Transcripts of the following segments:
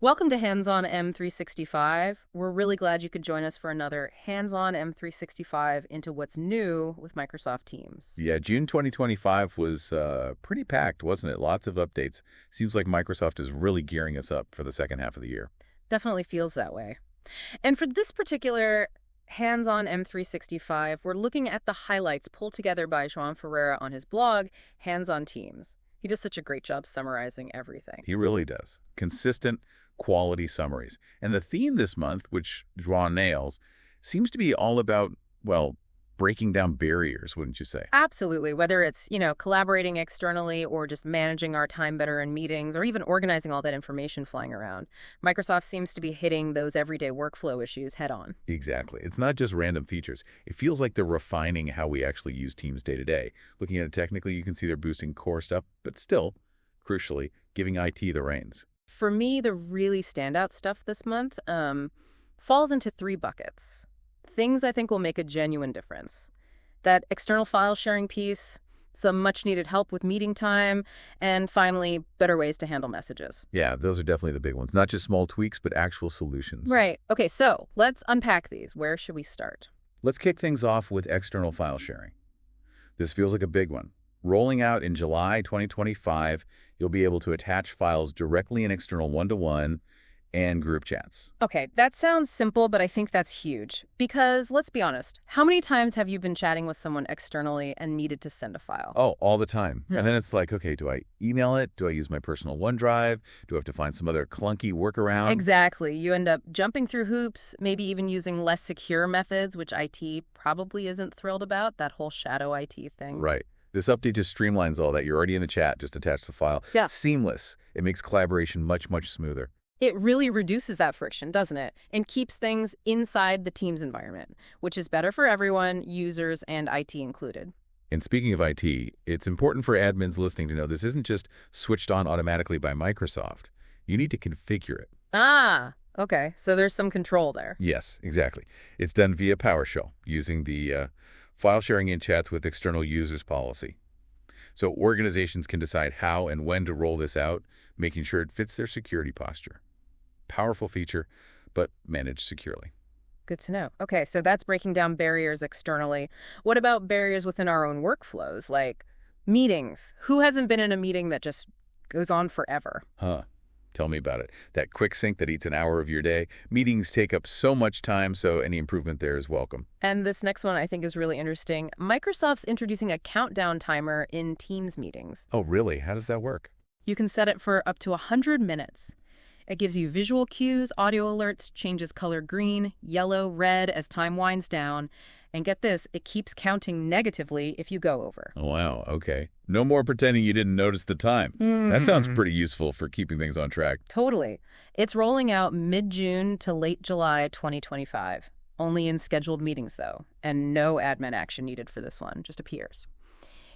Welcome to Hands-on M365. We're really glad you could join us for another Hands-on M365 into what's new with Microsoft Teams. Yeah, June 2025 was pretty packed, wasn't it? Lots of updates. Seems like Microsoft is really gearing us up for the second half of the year. Definitely feels that way. And for this particular Hands-on M365, we're looking at the highlights pulled together by João Ferreira on his blog, Hands-on Teams. He does such a great job summarizing everything. He really does. Consistent, quality summaries. And the theme this month, which João nails, seems to be all about, well, breaking down barriers, wouldn't you say? Absolutely. Whether it's, collaborating externally or just managing our time better in meetings or even organizing all that information flying around, Microsoft seems to be hitting those everyday workflow issues head on. Exactly. It's not just random features. It feels like they're refining how we actually use Teams day to day. Looking at it technically, you can see they're boosting core stuff, but still, crucially, giving IT the reins. For me, the really standout stuff this month falls into three buckets. Things I think will make a genuine difference. That external file sharing piece, some much-needed help with meeting time, and finally, better ways to handle messages. Yeah, those are definitely the big ones. Not just small tweaks, but actual solutions. Right. Okay, so let's unpack these. Where should we start? Let's kick things off with external file sharing. This feels like a big one. Rolling out in July 2025, you'll be able to attach files directly in external one-to-one and group chats. Okay, that sounds simple, but I think that's huge. Because, let's be honest, how many times have you been chatting with someone externally and needed to send a file? Oh, all the time. Yeah. And then it's like, okay, do I email it? Do I use my personal OneDrive? Do I have to find some other clunky workaround? Exactly. You end up jumping through hoops, maybe even using less secure methods, which IT probably isn't thrilled about, that whole shadow IT thing. Right. This update just streamlines all that. You're already in the chat, just attach the file. Yeah. Seamless. It makes collaboration much, much smoother. It really reduces that friction, doesn't it? And keeps things inside the Teams environment, which is better for everyone, users and IT included. And speaking of IT, it's important for admins listening to know this isn't just switched on automatically by Microsoft. You need to configure it. Ah, okay. So there's some control there. Yes, exactly. It's done via PowerShell using the file sharing in chats with external users policy. So organizations can decide how and when to roll this out, making sure it fits their security posture. Powerful feature, but managed securely. Good to know. Okay, so that's breaking down barriers externally. What about barriers within our own workflows, like meetings? Who hasn't been in a meeting that just goes on forever? Huh. Tell me about it. That quick sync that eats an hour of your day. Meetings take up so much time, so any improvement there is welcome. And this next one I think is really interesting. Microsoft's introducing a countdown timer in Teams meetings. Oh, really? How does that work? You can set it for up to 100 minutes. It gives you visual cues, audio alerts, changes color green, yellow, red as time winds down. And get this, it keeps counting negatively if you go over. Oh, wow. Okay. No more pretending you didn't notice the time. That sounds pretty useful for keeping things on track. Totally. It's rolling out mid-June to late July 2025. Only in scheduled meetings, though. And no admin action needed for this one, just appears.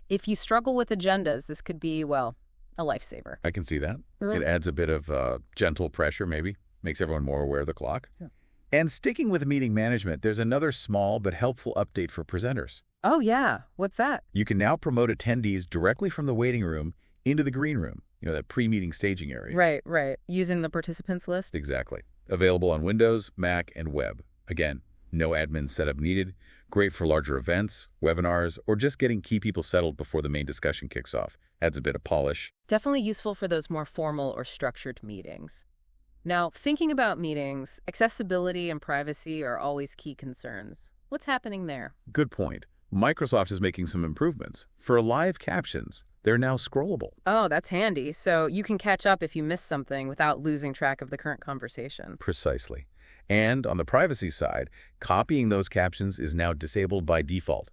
If you struggle with agendas, this could be, well, a lifesaver. I can see that. It adds a bit of gentle pressure, maybe. Makes everyone more aware of the clock. Yeah. And sticking with meeting management, there's another small but helpful update for presenters. Oh, yeah. What's that? You can now promote attendees directly from the waiting room into the green room, that pre-meeting staging area. Right. Using the participants list? Exactly. Available on Windows, Mac, and web. Again, no admin setup needed. Great for larger events, webinars, or just getting key people settled before the main discussion kicks off. Adds a bit of polish. Definitely useful for those more formal or structured meetings. Now, thinking about meetings, accessibility and privacy are always key concerns. What's happening there? Good point. Microsoft is making some improvements. For live captions, they're now scrollable. Oh, that's handy. So you can catch up if you miss something without losing track of the current conversation. Precisely. And on the privacy side, copying those captions is now disabled by default.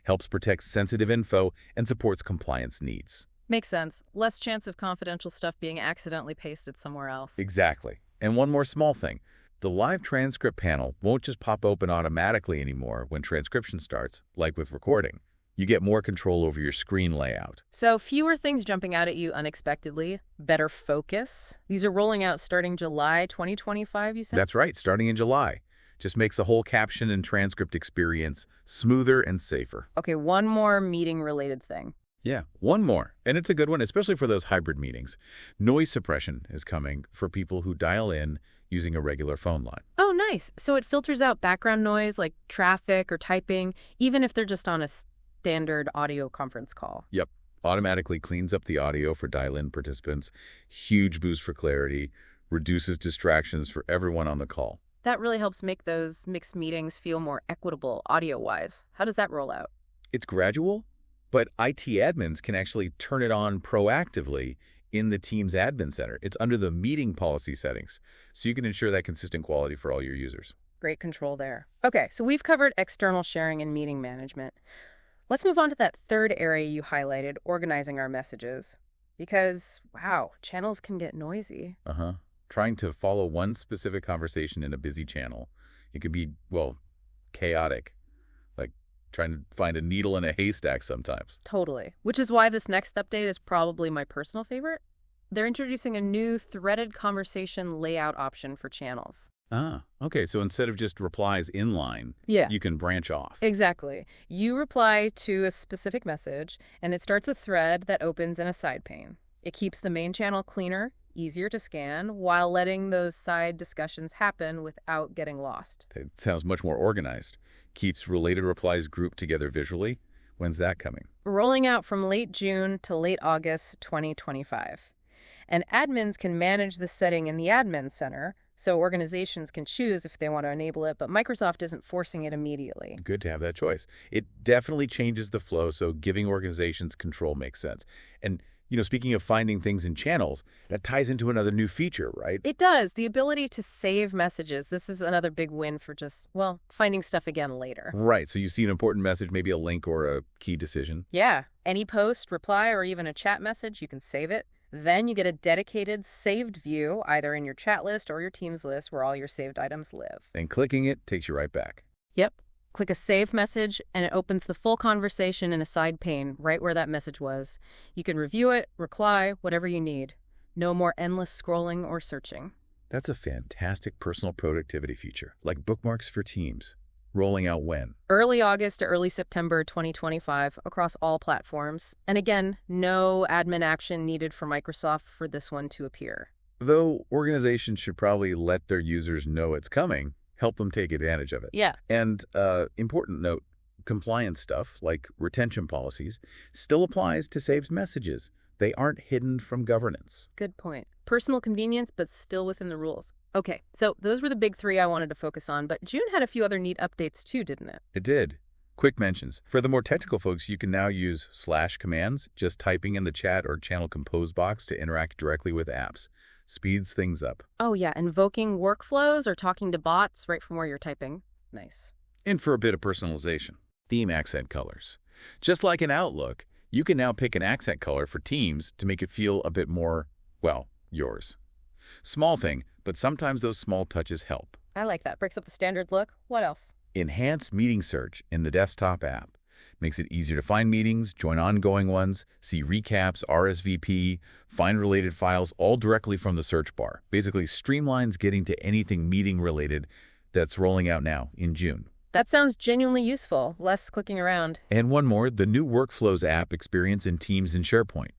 Helps protect sensitive info and supports compliance needs. Makes sense. Less chance of confidential stuff being accidentally pasted somewhere else. Exactly. And one more small thing. The live transcript panel won't just pop open automatically anymore when transcription starts, like with recording. You get more control over your screen layout. So fewer things jumping out at you unexpectedly, better focus. These are rolling out starting July 2025, you said? That's right, starting in July. Just makes the whole caption and transcript experience smoother and safer. Okay, one more meeting-related thing. Yeah, one more, and it's a good one, especially for those hybrid meetings. Noise suppression is coming for people who dial in using a regular phone line. Oh, nice. So it filters out background noise like traffic or typing, even if they're just on a standard audio conference call. Yep, automatically cleans up the audio for dial-in participants, huge boost for clarity, reduces distractions for everyone on the call. That really helps make those mixed meetings feel more equitable audio-wise. How does that roll out? It's gradual, but IT admins can actually turn it on proactively in the Teams admin center. It's under the meeting policy settings, so you can ensure that consistent quality for all your users. Great control there. Okay, so we've covered external sharing and meeting management. Let's move on to that third area you highlighted, organizing our messages. Because, wow, channels can get noisy. Uh-huh. Trying to follow one specific conversation in a busy channel, it could be, well, chaotic, like trying to find a needle in a haystack sometimes. Totally. Which is why this next update is probably my personal favorite. They're introducing a new threaded conversation layout option for channels. Ah, okay, so instead of just replies inline, Yeah. you can branch off. Exactly. You reply to a specific message, and it starts a thread that opens in a side pane. It keeps the main channel cleaner, easier to scan, while letting those side discussions happen without getting lost. It sounds much more organized. Keeps related replies grouped together visually. When's that coming? Rolling out from late June to late August 2025. And admins can manage the setting in the admin center, so organizations can choose if they want to enable it, but Microsoft isn't forcing it immediately. Good to have that choice. It definitely changes the flow, so giving organizations control makes sense. And, speaking of finding things in channels, that ties into another new feature, right? It does. The ability to save messages. This is another big win for just, well, finding stuff again later. Right, so you see an important message, maybe a link or a key decision. Yeah. Any post, reply, or even a chat message, you can save it. Then you get a dedicated saved view, either in your chat list or your Teams list where all your saved items live. And clicking it takes you right back. Yep. Click a save message, and it opens the full conversation in a side pane right where that message was. You can review it, reply, whatever you need. No more endless scrolling or searching. That's a fantastic personal productivity feature, like bookmarks for Teams. Rolling out when? Early August to early September 2025 across all platforms. And again, no admin action needed for Microsoft for this one to appear. Though organizations should probably let their users know it's coming, help them take advantage of it. Yeah. And important note, compliance stuff like retention policies still applies to saved messages. They aren't hidden from governance. Good point. Personal convenience, but still within the rules. Okay, so those were the big three I wanted to focus on, but June had a few other neat updates too, didn't it? It did. Quick mentions. For the more technical folks, you can now use / commands, just typing in the chat or channel compose box to interact directly with apps. Speeds things up. Oh yeah, invoking workflows or talking to bots right from where you're typing. Nice. And for a bit of personalization, theme accent colors. Just like in Outlook, you can now pick an accent color for Teams to make it feel a bit more, well, yours. Small thing, but sometimes those small touches help. I like that. Breaks up the standard look. What else? Enhanced meeting search in the desktop app. Makes it easier to find meetings, join ongoing ones, see recaps, RSVP, find related files, all directly from the search bar. Basically streamlines getting to anything meeting related that's rolling out now in June. That sounds genuinely useful. Less clicking around. And one more, the new Workflows app experience in Teams and SharePoint.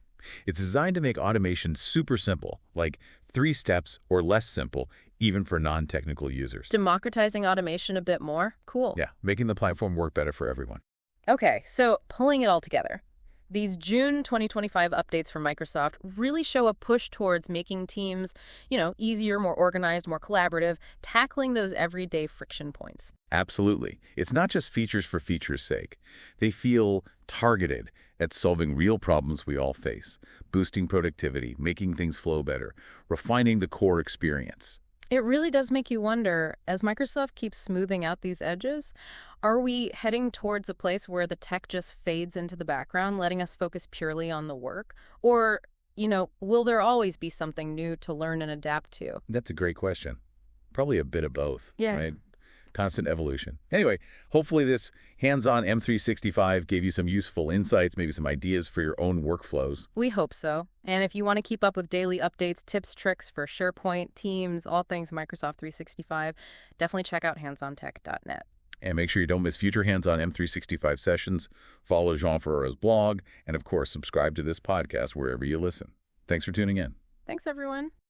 It's designed to make automation super simple, like 3 steps or less simple, even for non-technical users. Democratizing automation a bit more. Cool. Yeah, making the platform work better for everyone. Okay, so pulling it all together. These June 2025 updates from Microsoft really show a push towards making teams, easier, more organized, more collaborative, tackling those everyday friction points. Absolutely. It's not just features for features' sake. They feel targeted at solving real problems we all face, boosting productivity, making things flow better, refining the core experience. It really does make you wonder, as Microsoft keeps smoothing out these edges, are we heading towards a place where the tech just fades into the background, letting us focus purely on the work? Or, will there always be something new to learn and adapt to? That's a great question. Probably a bit of both, Yeah. right? Constant evolution. Anyway, hopefully this hands-on M365 gave you some useful insights, maybe some ideas for your own workflows. We hope so. And if you want to keep up with daily updates, tips, tricks for SharePoint, Teams, all things Microsoft 365, definitely check out handsontech.net. And make sure you don't miss future hands-on M365 sessions. Follow Jean Ferrara's blog, and of course, subscribe to this podcast wherever you listen. Thanks for tuning in. Thanks, everyone.